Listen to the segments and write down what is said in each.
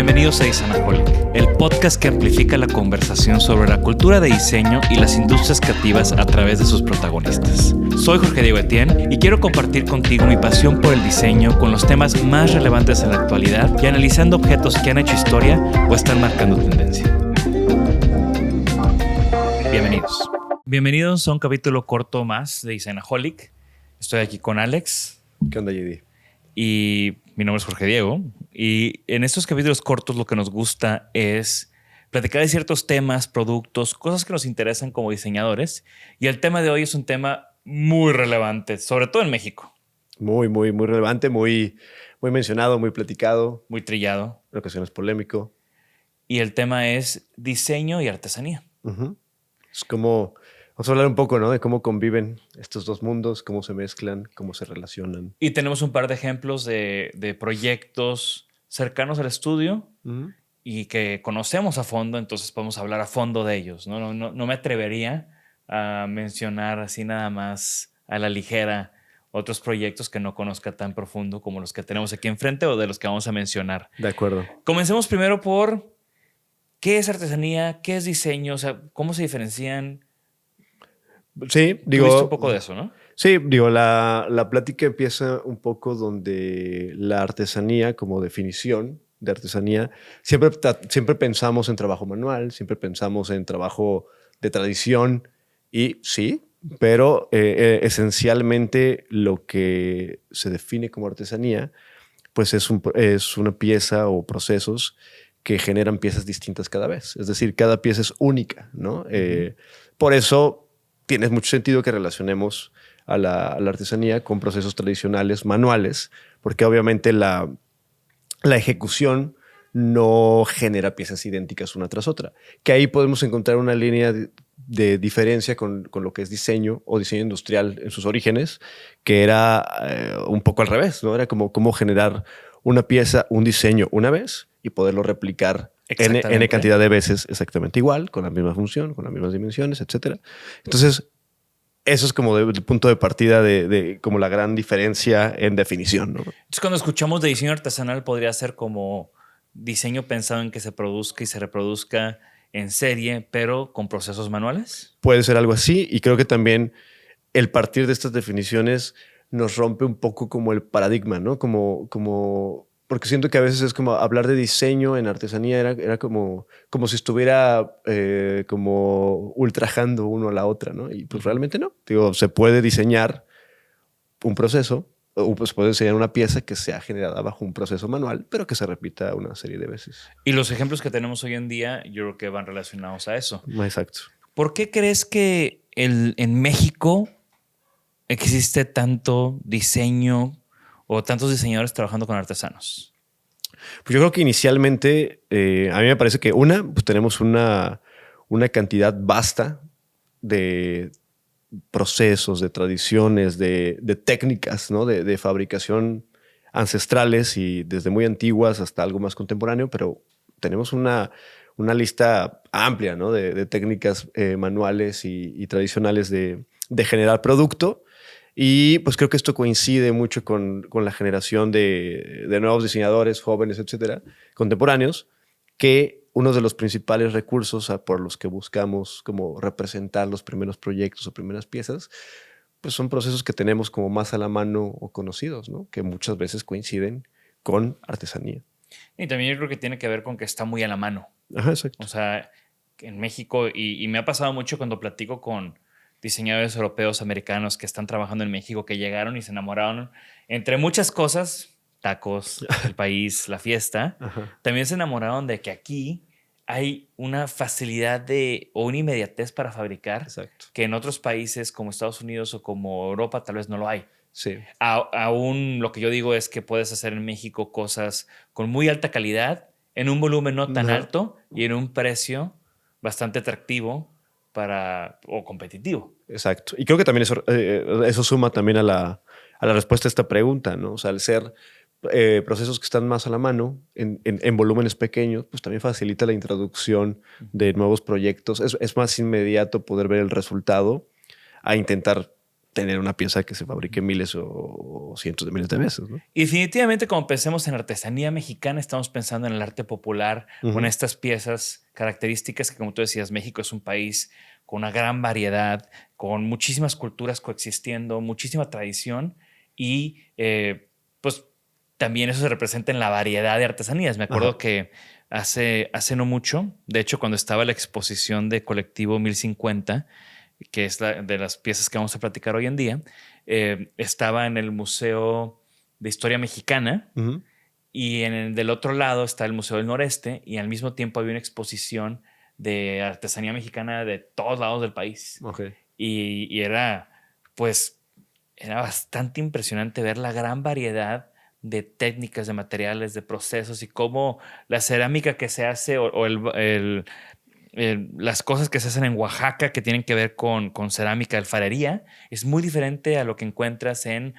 Bienvenidos a Designaholic, el podcast que amplifica la conversación sobre la cultura de diseño y las industrias creativas a través de sus protagonistas. Soy Jorge Diego Etienne y quiero compartir contigo mi pasión por el diseño con los temas más relevantes en la actualidad y analizando objetos que han hecho historia o están marcando tendencia. Bienvenidos. Bienvenidos a un capítulo corto más de Designaholic. Estoy aquí con Alex. ¿Qué onda, JD? Y mi nombre es Jorge Diego. Y en estos capítulos cortos lo que nos gusta es platicar de ciertos temas, productos, cosas que nos interesan como diseñadores. Y el tema de hoy es un tema muy relevante, sobre todo en México. Muy relevante, muy mencionado, muy platicado. Muy trillado. En ocasiones polémico. Y el tema es diseño y artesanía. Es como... Vamos a hablar un poco, ¿no? De cómo conviven estos dos mundos, cómo se mezclan, cómo se relacionan. Y tenemos un par de ejemplos de proyectos cercanos al estudio y que conocemos a fondo, entonces podemos hablar a fondo de ellos. No me atrevería a mencionar así nada más a la ligera otros proyectos que no conozca tan profundo como los que tenemos aquí enfrente o de los que vamos a mencionar. De acuerdo. Comencemos primero por qué es artesanía, qué es diseño, o sea, cómo se diferencian. Sí, digo... Tuviste un poco de eso, ¿no? Sí, digo, la plática empieza un poco donde la artesanía, como definición de artesanía, siempre pensamos en trabajo manual, siempre pensamos en trabajo de tradición y sí, pero esencialmente lo que se define como artesanía, pues es una pieza o procesos que generan piezas distintas cada vez. Es decir, cada pieza es única, ¿no? Por eso tiene mucho sentido que relacionemos a la artesanía con procesos tradicionales manuales, porque obviamente la ejecución no genera piezas idénticas una tras otra. Que ahí podemos encontrar una línea de diferencia con lo que es diseño o diseño industrial en sus orígenes, que era un poco al revés, ¿no? Era como cómo generar una pieza, un diseño una vez y poderlo replicar N cantidad de veces exactamente igual, con la misma función, con las mismas dimensiones, etc. Entonces, eso es como el punto de partida de como la gran diferencia en definición, ¿no? Entonces, cuando escuchamos de diseño artesanal, podría ser como diseño pensado en que se produzca y se reproduzca en serie, pero con procesos manuales. Puede ser algo así, y creo que también el partir de estas definiciones nos rompe un poco como el paradigma, ¿no? Porque siento que a veces es como hablar de diseño en artesanía era como si estuviera como ultrajando uno a la otra, ¿no? Y pues realmente no. Digo, se puede diseñar un proceso, o pues puede diseñar una pieza que sea generada bajo un proceso manual, pero que se repita una serie de veces. Y los ejemplos que tenemos hoy en día, yo creo que van relacionados a eso. Exacto. ¿Por qué crees que en México existe tanto diseño o tantos diseñadores trabajando con artesanos? Pues yo creo que inicialmente, a mí me parece que pues tenemos una cantidad vasta de procesos, de tradiciones, de técnicas, ¿no? de fabricación ancestrales y desde muy antiguas hasta algo más contemporáneo, pero tenemos una lista amplia, ¿no? de técnicas manuales y tradicionales de generar producto. Y pues creo que esto coincide mucho con la generación de nuevos diseñadores, jóvenes, etcétera, contemporáneos, que uno de los principales recursos por los que buscamos como representar los primeros proyectos o primeras piezas, pues son procesos que tenemos como más a la mano o conocidos, ¿no? Que muchas veces coinciden con artesanía. Y también yo creo que tiene que ver con que está muy a la mano. Ajá, exacto. O sea, en México, y me ha pasado mucho cuando platico con diseñadores europeos, americanos que están trabajando en México, que llegaron y se enamoraron, entre muchas cosas, tacos, el país, la fiesta, también se enamoraron de que aquí hay una facilidad o una inmediatez para fabricar. Exacto. Que en otros países como Estados Unidos o como Europa tal vez no lo hay. Sí. Aún lo que yo digo es que puedes hacer en México cosas con muy alta calidad, en un volumen no tan alto y en un precio bastante atractivo o competitivo. Exacto. Y creo que también eso suma también a la respuesta a esta pregunta, ¿no? O sea, al ser procesos que están más a la mano, en volúmenes pequeños, pues también facilita la introducción de nuevos proyectos. Es más inmediato poder ver el resultado a intentar tener una pieza que se fabrique miles o cientos de miles de veces, ¿no? Y definitivamente, como pensemos en artesanía mexicana, estamos pensando en el arte popular, con estas piezas características que, como tú decías, México es un país con una gran variedad, con muchísimas culturas coexistiendo, muchísima tradición y pues también eso se representa en la variedad de artesanías. Me acuerdo que hace no mucho, de hecho, cuando estaba la exposición de Colectivo 1050, que es de las piezas que vamos a platicar hoy en día, estaba en el Museo de Historia Mexicana y del otro lado está el Museo del Noreste y al mismo tiempo había una exposición de artesanía mexicana de todos lados del país. Okay. Y era, pues, era bastante impresionante ver la gran variedad de técnicas, de materiales, de procesos y cómo la cerámica que se hace o las cosas que se hacen en Oaxaca que tienen que ver con cerámica, alfarería, es muy diferente a lo que encuentras en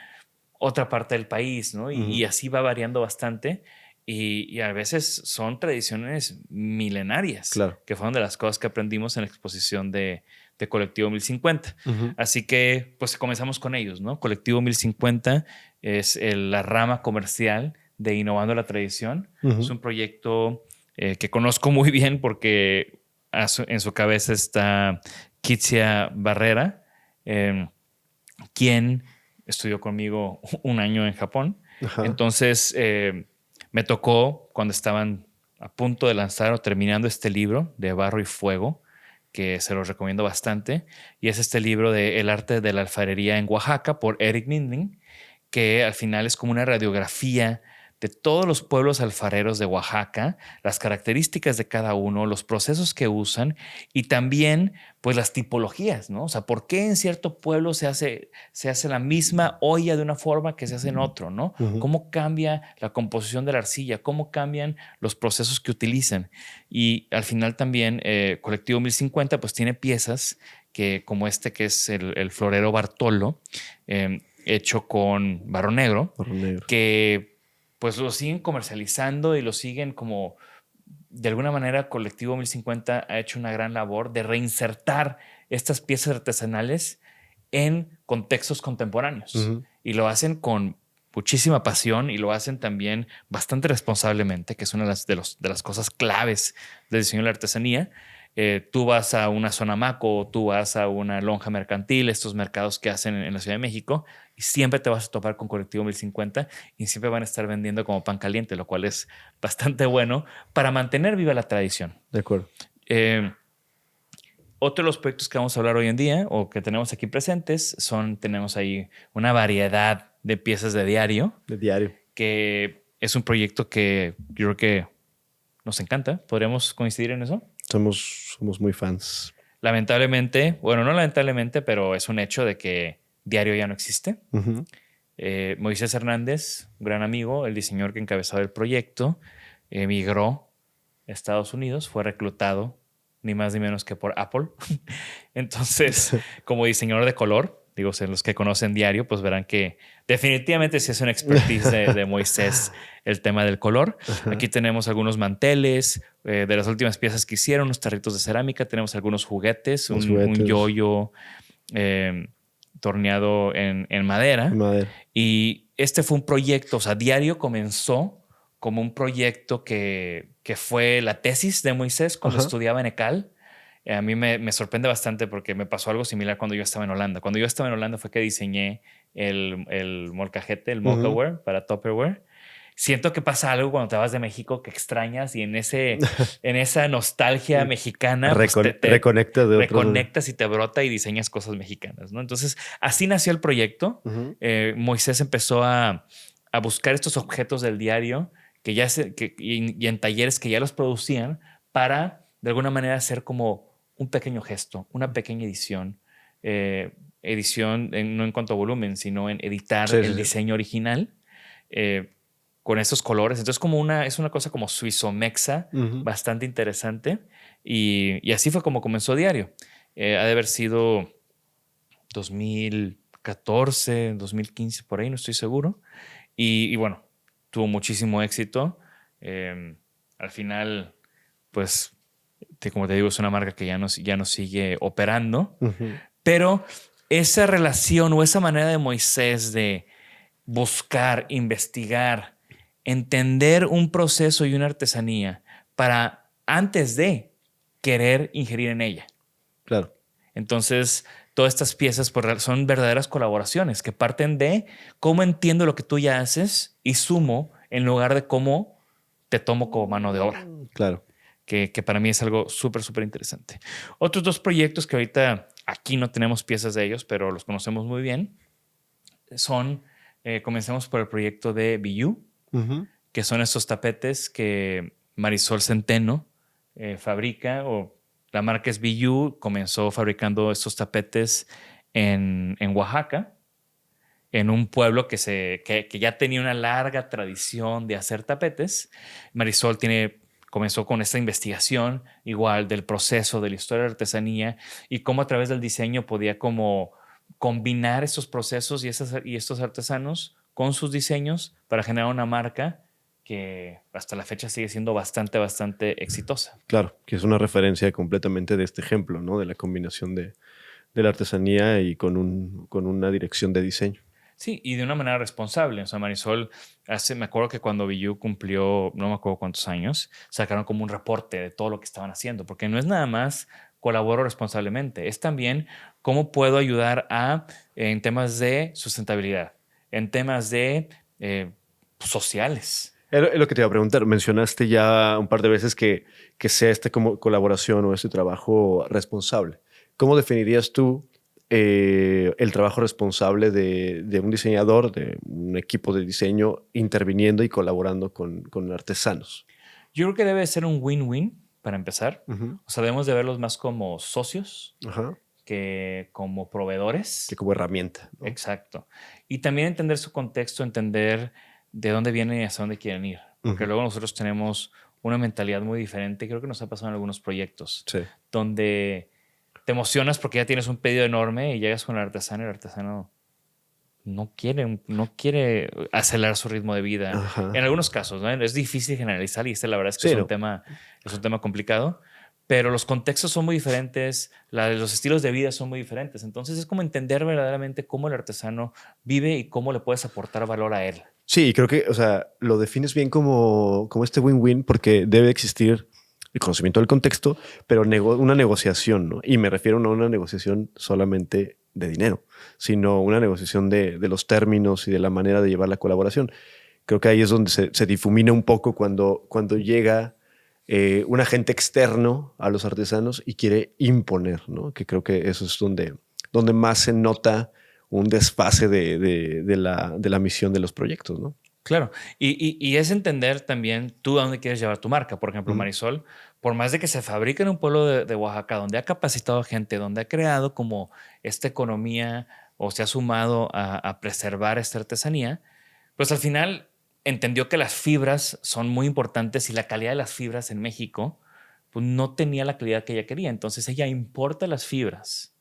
otra parte del país, ¿no? Y así va variando bastante. Y a veces son tradiciones milenarias, claro, que fueron de las cosas que aprendimos en la exposición de Colectivo 1050. Así que, pues comenzamos con ellos, ¿no? Colectivo 1050 es la rama comercial de Innovando la Tradición. Es un proyecto que conozco muy bien porque en su cabeza está Kitsia Barrera, quien estudió conmigo un año en Japón. Ajá. Entonces, me tocó cuando estaban a punto de lanzar o terminando este libro de Barro y Fuego, que se los recomiendo bastante. Y es este libro de El arte de la alfarería en Oaxaca por Eric Mindling, que al final es como una radiografía de todos los pueblos alfareros de Oaxaca, las características de cada uno, los procesos que usan y también pues las tipologías, ¿no? O sea, ¿por qué en cierto pueblo se hace la misma olla de una forma que se hace en otro, ¿no? ¿Cómo cambia la composición de la arcilla? ¿Cómo cambian los procesos que utilizan? Y al final también Colectivo 1050 pues tiene piezas que como este que es el florero Bartolo, hecho con barro negro, que pues lo siguen comercializando y lo siguen como, de alguna manera, Colectivo 1050 ha hecho una gran labor de reinsertar estas piezas artesanales en contextos contemporáneos. Y lo hacen con muchísima pasión y lo hacen también bastante responsablemente, que es una de las cosas claves del diseño de la artesanía. Tú vas a una zona maco, tú vas a una lonja mercantil, estos mercados que hacen en la Ciudad de México, y siempre te vas a topar con Colectivo 1050 y siempre van a estar vendiendo como pan caliente, lo cual es bastante bueno para mantener viva la tradición. De acuerdo. Otro de los proyectos que vamos a hablar hoy en día o que tenemos aquí presentes tenemos ahí una variedad de piezas de diario. De diario. Que es un proyecto que yo creo que nos encanta. ¿Podríamos coincidir en eso? Somos muy fans. Lamentablemente, bueno, no lamentablemente, pero es un hecho de que diario ya no existe. Moisés Hernández, un gran amigo, el diseñador que encabezaba el proyecto, emigró a Estados Unidos, fue reclutado ni más ni menos que por Apple. Entonces, como diseñador de color, digo, los que conocen diario, pues verán que definitivamente sí es una expertise de Moisés el tema del color. Aquí tenemos algunos manteles de las últimas piezas que hicieron, unos tarritos de cerámica, tenemos algunos juguetes, un yoyo torneado en madera. Y este fue un proyecto, o sea, Diario comenzó como un proyecto que fue la tesis de Moisés cuando estudiaba en ECAL. A mí me sorprende bastante porque me pasó algo similar cuando yo estaba en Holanda. Cuando yo estaba en Holanda fue que diseñé el molcajete, el Mokaware para Tupperware. Siento que pasa algo cuando te vas de México que extrañas y en esa nostalgia mexicana pues reconectas y te brota y diseñas cosas mexicanas, ¿no? Entonces, así nació el proyecto. Moisés empezó a buscar estos objetos del diario y en talleres que ya los producían para, de alguna manera, hacer como un pequeño gesto, una pequeña edición. Edición no en cuanto a volumen, sino en editar el diseño original con esos colores. Entonces es una cosa como suizo-mexa, bastante interesante. Y así fue como comenzó Diario. Ha de haber sido 2014, 2015, por ahí, no estoy seguro. Y bueno, tuvo muchísimo éxito. Al final, pues, como te digo, es una marca que ya no sigue operando. Pero esa relación o esa manera de Moisés de buscar, investigar, entender un proceso y una artesanía para antes de querer ingerir en ella. Claro. Entonces, todas estas piezas son verdaderas colaboraciones que parten de cómo entiendo lo que tú ya haces y sumo en lugar de cómo te tomo como mano de obra. Claro. Que para mí es algo súper, súper interesante. Otros dos proyectos que ahorita aquí no tenemos piezas de ellos, pero los conocemos muy bien, son, comencemos por el proyecto de BU, que son estos tapetes que Marisol Centeno fabrica, o la marca es BU, comenzó fabricando estos tapetes en Oaxaca, en un pueblo que ya tenía una larga tradición de hacer tapetes. Marisol comenzó con esta investigación igual del proceso, de la historia de la artesanía y cómo a través del diseño podía como combinar estos procesos y estos artesanos con sus diseños para generar una marca que hasta la fecha sigue siendo bastante, bastante exitosa. Claro, que es una referencia completamente de este ejemplo, ¿no? De la combinación de la artesanía y con una dirección de diseño. Sí, y de una manera responsable. O sea, Marisol, me acuerdo que cuando Biyu cumplió, no me acuerdo cuántos años, sacaron como un reporte de todo lo que estaban haciendo, porque no es nada más colaboro responsablemente, es también cómo puedo ayudar en temas de sustentabilidad, en temas de sociales. Es lo que te iba a preguntar. Mencionaste ya un par de veces que sea esta como colaboración o este trabajo responsable. ¿Cómo definirías tú el trabajo responsable de un diseñador, de un equipo de diseño interviniendo y colaborando con artesanos? Yo creo que debe ser un win-win para empezar. Uh-huh. O sea, debemos de verlos más como socios Ajá. que como proveedores. Que como herramienta, ¿no? Exacto. Y también entender su contexto, entender de dónde vienen y hacia dónde quieren ir. Porque luego nosotros tenemos una mentalidad muy diferente. Creo que nos ha pasado en algunos proyectos. Sí. Donde te emocionas porque ya tienes un pedido enorme y llegas con el artesano y el artesano no quiere acelerar su ritmo de vida. Ajá. En algunos casos, ¿no? Es difícil generalizar y la verdad es que Sí, es un tema complicado, pero los contextos son muy diferentes, los estilos de vida son muy diferentes. Entonces es como entender verdaderamente cómo el artesano vive y cómo le puedes aportar valor a él. Sí, creo que, o sea, lo defines bien como este win-win porque debe existir el conocimiento del contexto, pero una negociación, ¿no? Y me refiero no a una negociación solamente de dinero, sino una negociación de los términos y de la manera de llevar la colaboración. Creo que ahí es donde se difumina un poco cuando llega un agente externo a los artesanos y quiere imponer, ¿no? Que creo que eso es donde más se nota un desfase de la misión de los proyectos, ¿no? Claro, y es entender también tú a dónde quieres llevar tu marca. Por ejemplo, Marisol, por más de que se fabrique en un pueblo de Oaxaca, donde ha capacitado gente, donde ha creado como esta economía o se ha sumado a preservar esta artesanía, pues al final entendió que las fibras son muy importantes y la calidad de las fibras en México pues no tenía la calidad que ella quería. Entonces ella importa las fibras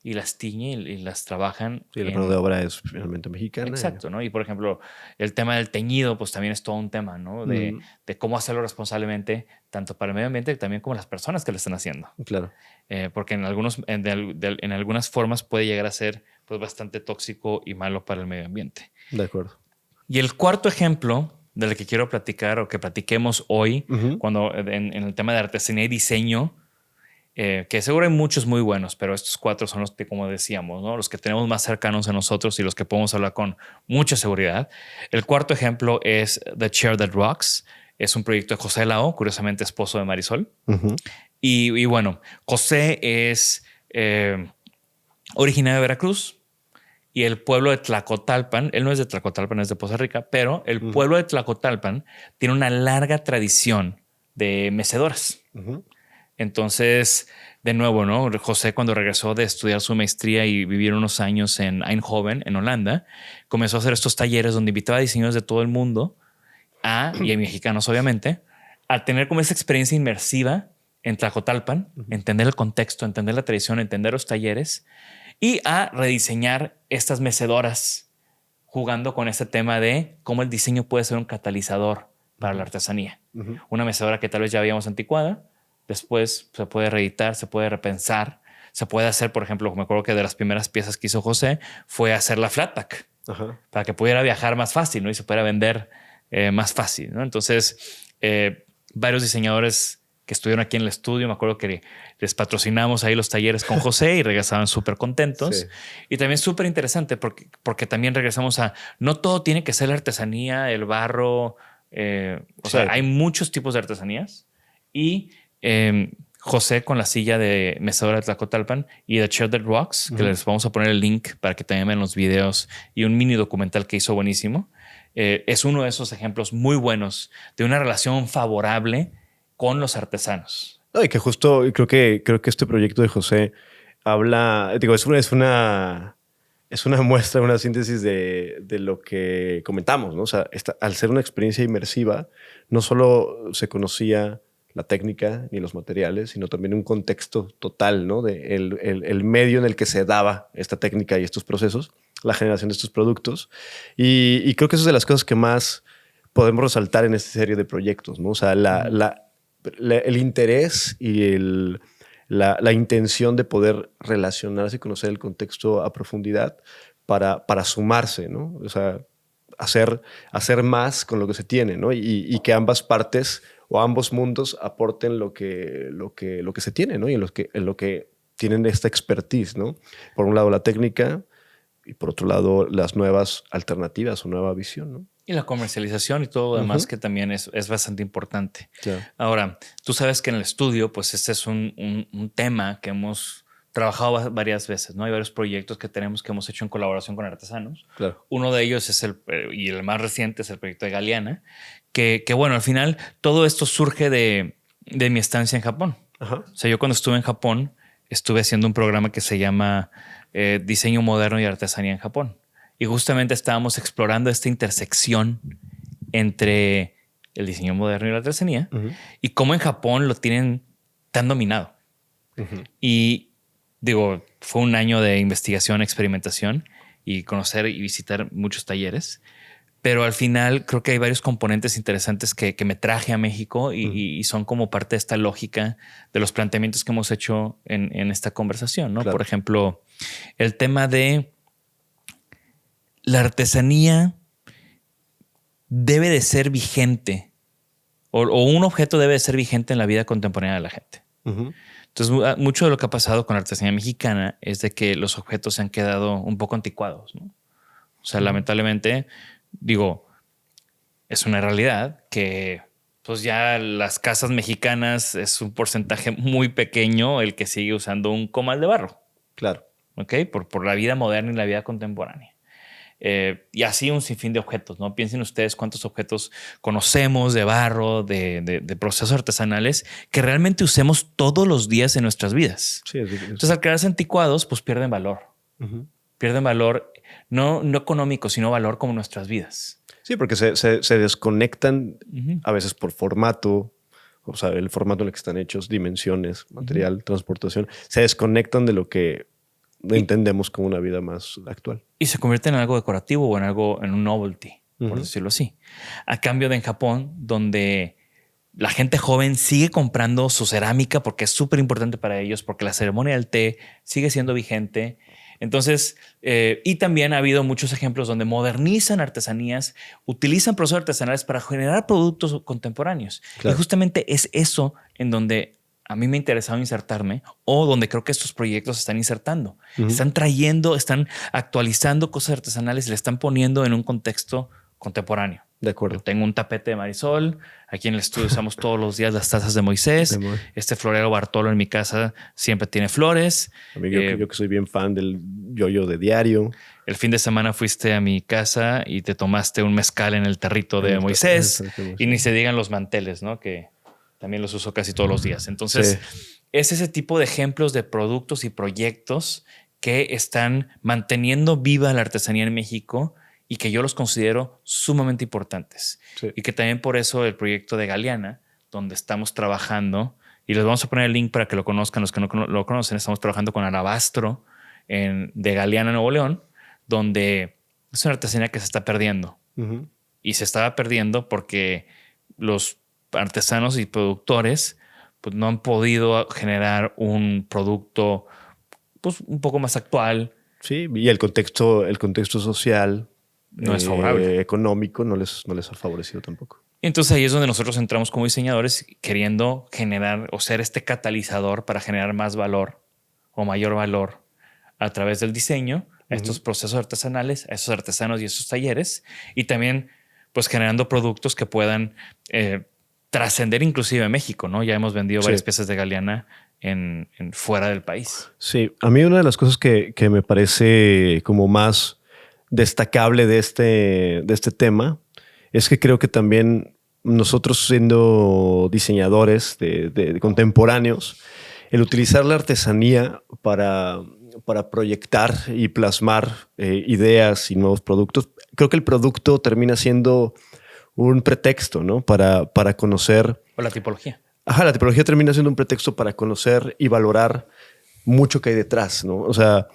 y las tiñe y las trabajan. Sí, la mano de obra es finalmente mexicana. Exacto, ¿no? Y por ejemplo, el tema del teñido, pues también es todo un tema, ¿no? De cómo hacerlo responsablemente, tanto para el medio ambiente también como las personas que lo están haciendo. Claro. Porque en algunas formas puede llegar a ser pues, bastante tóxico y malo para el medio ambiente. De acuerdo. Y el cuarto ejemplo del que quiero platicar o que platiquemos hoy, cuando en el tema de artesanía y diseño, que seguro hay muchos muy buenos, pero estos cuatro son los que, como decíamos, ¿no? Los que tenemos más cercanos a nosotros y los que podemos hablar con mucha seguridad. El cuarto ejemplo es The Chair That Rocks. Es un proyecto de José Lao, curiosamente esposo de Marisol. Y bueno, José es originario de Veracruz y el pueblo de Tlacotalpan, él no es de Tlacotalpan, es de Poza Rica, pero el pueblo de Tlacotalpan tiene una larga tradición de mecedoras. Entonces, de nuevo, ¿no? José, cuando regresó de estudiar su maestría y vivir unos años en Eindhoven, en Holanda, comenzó a hacer estos talleres donde invitaba a diseñadores de todo el mundo y a mexicanos, obviamente, a tener como esa experiencia inmersiva en Tlacotalpan, entender el contexto, entender la tradición, entender los talleres y a rediseñar estas mecedoras jugando con este tema de cómo el diseño puede ser un catalizador para la artesanía. Una mecedora que tal vez ya habíamos anticuada, después se puede reeditar, se puede repensar, se puede hacer, por ejemplo, me acuerdo que de las primeras piezas que hizo José fue hacer la flat pack para que pudiera viajar más fácil, ¿no? Y se pudiera vender más fácil, ¿no? Entonces, varios diseñadores que estuvieron aquí en el estudio, me acuerdo que les patrocinamos ahí los talleres con José y regresaban súper contentos. Sí. Y también súper interesante porque también regresamos a, no todo tiene que ser la artesanía, el barro, o sea, hay muchos tipos de artesanías y José con la silla de mecedora de Tlacotalpan y The Chair That Rocks, que les vamos a poner el link para que también vean los videos y un mini documental que hizo buenísimo. Es uno de esos ejemplos muy buenos de una relación favorable con los artesanos. No, y que justo creo que este proyecto de José habla, digo, es una muestra, una síntesis de lo que comentamos, ¿no? O sea, al ser una experiencia inmersiva, no solo se conocía la técnica ni los materiales, sino también un contexto total, ¿no? De el medio en el que se daba esta técnica y estos procesos, la generación de estos productos. Y creo que eso es de las cosas que más podemos resaltar en esta serie de proyectos, ¿no? O sea, el interés y la intención de poder relacionarse y conocer el contexto a profundidad para sumarse, ¿no? O sea, hacer más con lo que se tiene, ¿no? Y que ambas partes o ambos mundos aporten lo que se tiene, ¿no? Y en lo que tienen esta expertise, ¿no? Por un lado la técnica y por otro lado las nuevas alternativas o nueva visión, ¿no? Y la comercialización y todo lo demás que también es bastante importante. Claro. Ahora, tú sabes que en el estudio, pues este es un tema que hemos trabajado varias veces, ¿no? Hay varios proyectos que hemos hecho en colaboración con artesanos. Claro. Uno de ellos es y el más reciente es el proyecto de Galeana, que bueno, al final todo esto surge de mi estancia en Japón. Ajá. O sea, yo cuando estuve en Japón estuve haciendo un programa que se llama Diseño Moderno y Artesanía en Japón. Y justamente estábamos explorando esta intersección entre el diseño moderno y la artesanía y cómo en Japón lo tienen tan dominado. Y digo, fue un año de investigación, experimentación y conocer y visitar muchos talleres. Pero al final creo que hay varios componentes interesantes que me traje a México y son como parte de esta lógica de los planteamientos que hemos hecho en esta conversación, ¿no? Claro. Por ejemplo, el tema de la artesanía debe de ser vigente o un objeto debe de ser vigente en la vida contemporánea de la gente. Entonces, mucho de lo que ha pasado con la artesanía mexicana es de que los objetos se han quedado un poco anticuados, ¿no? O sea, lamentablemente, digo, es una realidad que pues ya las casas mexicanas es un porcentaje muy pequeño el que sigue usando un comal de barro. Claro. ¿Ok? Por la vida moderna y la vida contemporánea. Y así un sinfín de objetos, ¿no? Piensen ustedes cuántos objetos conocemos de barro, de procesos artesanales que realmente usemos todos los días en nuestras vidas. Sí, entonces, al quedarse anticuados, pues pierden valor. Pierden valor no económico, sino valor como nuestras vidas. Sí, porque se desconectan a veces por formato, o sea, el formato en el que están hechos, dimensiones, material, transportación, se desconectan de lo que entendemos como una vida más actual. Y se convierte en algo decorativo o en un novelty, por decirlo así. A cambio de en Japón, donde la gente joven sigue comprando su cerámica porque es súper importante para ellos, porque la ceremonia del té sigue siendo vigente. Entonces, y también ha habido muchos ejemplos donde modernizan artesanías, utilizan procesos artesanales para generar productos contemporáneos. Claro. Y justamente es eso en donde a mí me ha interesado insertarme o donde creo que estos proyectos se están insertando. Están trayendo, están actualizando cosas artesanales y le están poniendo en un contexto contemporáneo. De acuerdo. Yo tengo un tapete de Marisol. Aquí en el estudio usamos todos los días las tazas de Moisés. Este florero Bartolo en mi casa siempre tiene flores. Amigo, yo que soy bien fan del yoyo de diario. El fin de semana fuiste a mi casa y te tomaste un mezcal en el tarrito de Moisés. Y ni se digan los manteles, ¿no? Que también los uso casi todos los días. Entonces, es ese tipo de ejemplos de productos y proyectos que están manteniendo viva la artesanía en México y que yo los considero sumamente importantes. Sí. Y que también por eso el proyecto de Galeana, donde estamos trabajando, y les vamos a poner el link para que lo conozcan, los que no lo conocen, estamos trabajando con Alabastro de Galeana, Nuevo León, donde es una artesanía que se está perdiendo. Y se estaba perdiendo porque los artesanos y productores pues, no han podido generar un producto pues, un poco más actual. Sí, y el contexto social no es favorable. Económico no les ha favorecido tampoco. Entonces ahí es donde nosotros entramos como diseñadores queriendo generar o ser este catalizador para generar más valor o mayor valor a través del diseño a estos procesos artesanales, a esos artesanos y esos talleres, y también pues generando productos que puedan trascender inclusive a México, ¿no? Ya hemos vendido varias piezas de Galeana en fuera del país. Sí, a mí una de las cosas que me parece como más destacable de este tema es que creo que también nosotros siendo diseñadores de contemporáneos, el utilizar la artesanía para proyectar y plasmar ideas y nuevos productos, creo que el producto termina siendo un pretexto, ¿no? Para conocer. O la tipología. Ajá, la tipología termina siendo un pretexto para conocer y valorar mucho que hay detrás, ¿no? O sea,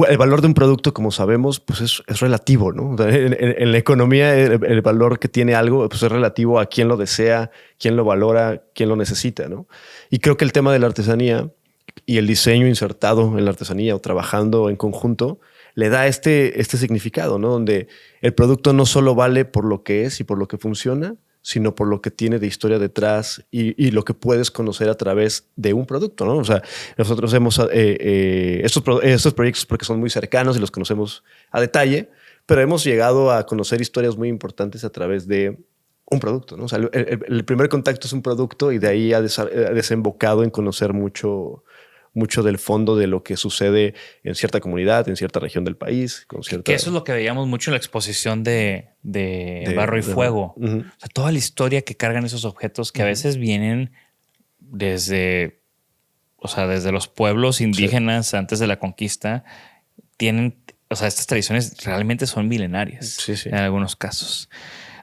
el valor de un producto, como sabemos, pues es relativo, ¿no? O sea, en la economía, el valor que tiene algo pues es relativo a quién lo desea, quién lo valora, quién lo necesita, ¿no? Y creo que el tema de la artesanía y el diseño insertado en la artesanía o trabajando en conjunto le da este significado, ¿no? Donde el producto no solo vale por lo que es y por lo que funciona, sino por lo que tiene de historia detrás y lo que puedes conocer a través de un producto, ¿no? O sea, nosotros hemos estos proyectos porque son muy cercanos y los conocemos a detalle, pero hemos llegado a conocer historias muy importantes a través de un producto, ¿no? O sea, el primer contacto es un producto y de ahí ha desembocado en conocer mucho del fondo de lo que sucede en cierta comunidad, en cierta región del país. Que eso es lo que veíamos mucho en la exposición de Barro y Fuego. O sea, toda la historia que cargan esos objetos que a veces vienen desde los pueblos indígenas antes de la conquista, tienen, o sea, estas tradiciones realmente son milenarias en algunos casos.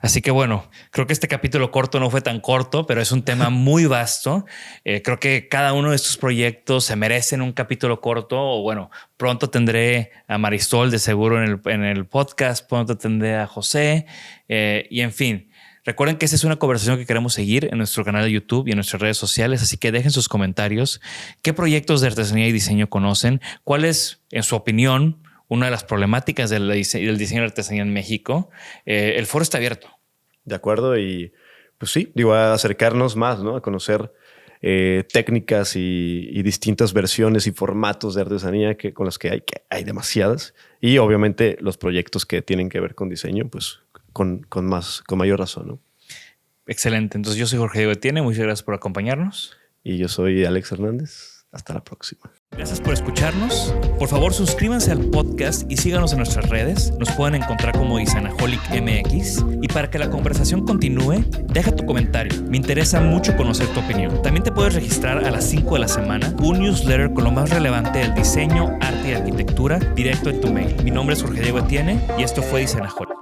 Así que bueno, creo que este capítulo corto no fue tan corto, pero es un tema muy vasto. Creo que cada uno de estos proyectos se merecen un capítulo corto. O bueno, pronto tendré a Marisol de seguro en el podcast, pronto tendré a José y en fin. Recuerden que esta es una conversación que queremos seguir en nuestro canal de YouTube y en nuestras redes sociales, así que dejen sus comentarios. ¿Qué proyectos de artesanía y diseño conocen? ¿Cuál es, en su opinión, una de las problemáticas del diseño de artesanía en México? El foro está abierto. De acuerdo, y pues sí, digo, a acercarnos más, ¿no? A conocer técnicas y distintas versiones y formatos de artesanía con las que hay demasiadas. Y obviamente los proyectos que tienen que ver con diseño, pues con mayor razón, ¿no? Excelente. Entonces yo soy Jorge Diego Etienne. Muchas gracias por acompañarnos. Y yo soy Alex Hernández. Hasta la próxima. Gracias por escucharnos. Por favor, suscríbanse al podcast y síganos en nuestras redes. Nos pueden encontrar como Designaholic MX. Y para que la conversación continúe, deja tu comentario. Me interesa mucho conocer tu opinión. También te puedes registrar a las 5 de la semana un newsletter con lo más relevante del diseño, arte y arquitectura directo en tu mail. Mi nombre es Jorge Diego Etienne y esto fue Designaholic.